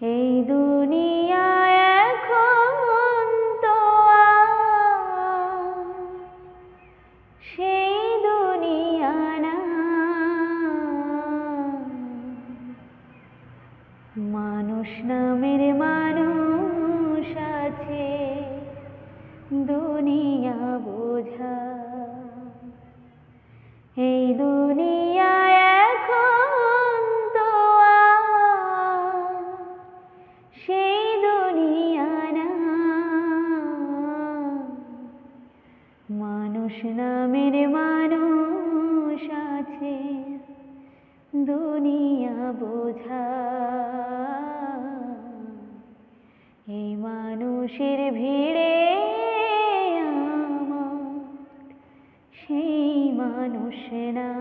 এই দুনিয়ায় এখন তো সেই দুনিয়া না, মানুষ নামের মানুষ আছে দুনিয়া বোঝা। এই দুনিয়ায় এখন তো সেই দুনিয়া না, মানুষ নামের মানুষ আছে দুনিয়া বোঝা। এই মানুষের ভিড়ে আমার সেই মানুষ না,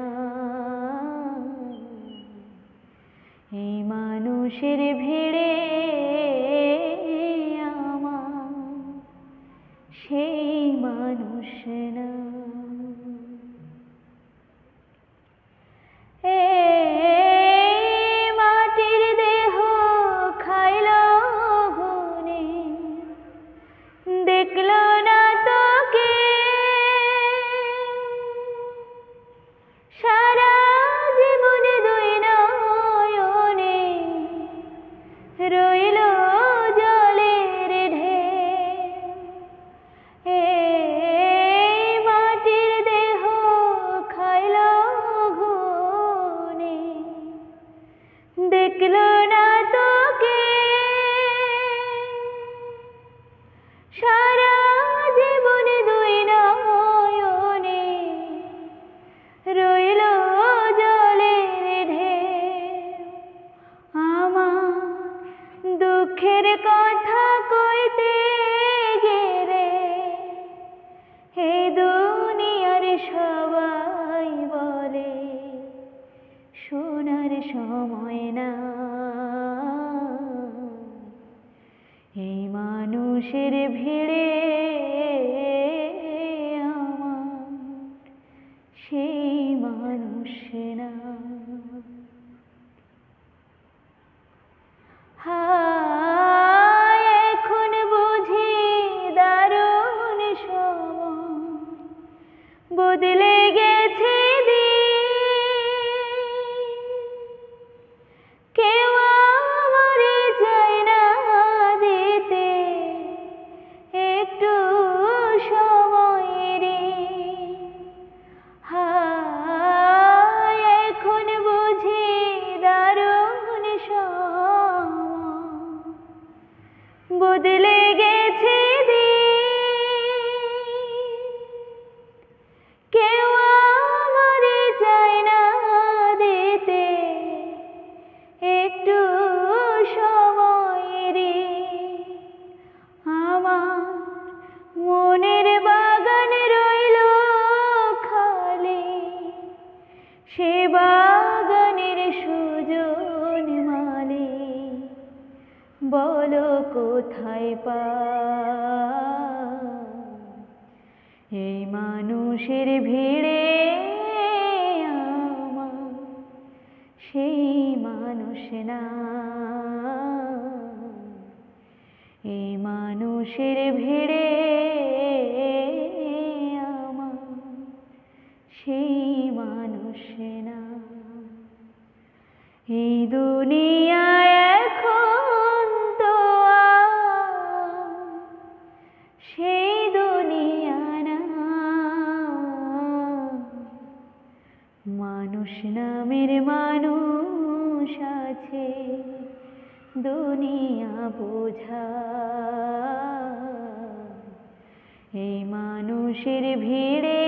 এই মানুষের ভিড়ে আমার সেই মানুষ না। মাটির দেহ খাইল ঘুনে, দেখল না তোকে সারা জীবন দুই নয়নে, রইল জলের ঢেউ। মাটির দেহ খাইল ঘুনে, দেখল না তোকে সারা জীবন দুই নয়নে, রইল জলের ঢেউ। আমার দুঃখের কথা কইতে গেলে এই দুনিয়ার সবাই বলে শোনার সময় না। এই মানুষের ভিড়ে আমার সেই মানুষ না। হায় এখন বুঝি দারুণ সময়, বদলে গেছে কেউ আমারে চায় না দিতে একটু সময় রে। হায় এখন বুঝি দারুণ সময়, বদলে গেছে কেউ আমারে চায় না দিতে একটু সময় রে। আমার মনের বাগান রইল খালি, সে বাগানের সুজন মালি বলো কোথায় পাই। এই মানুষের ভিড়ে আমার সেই মানুষ না, এই মানুষের ভিড়ে আমার সেই মানুষ না। এই দুনিয়ায় এখন তো সেই দুনিয়া না, মানুষ নামের মানুষ আছে দুনিয়া বোঝা। এই মানুষের ভিড়ে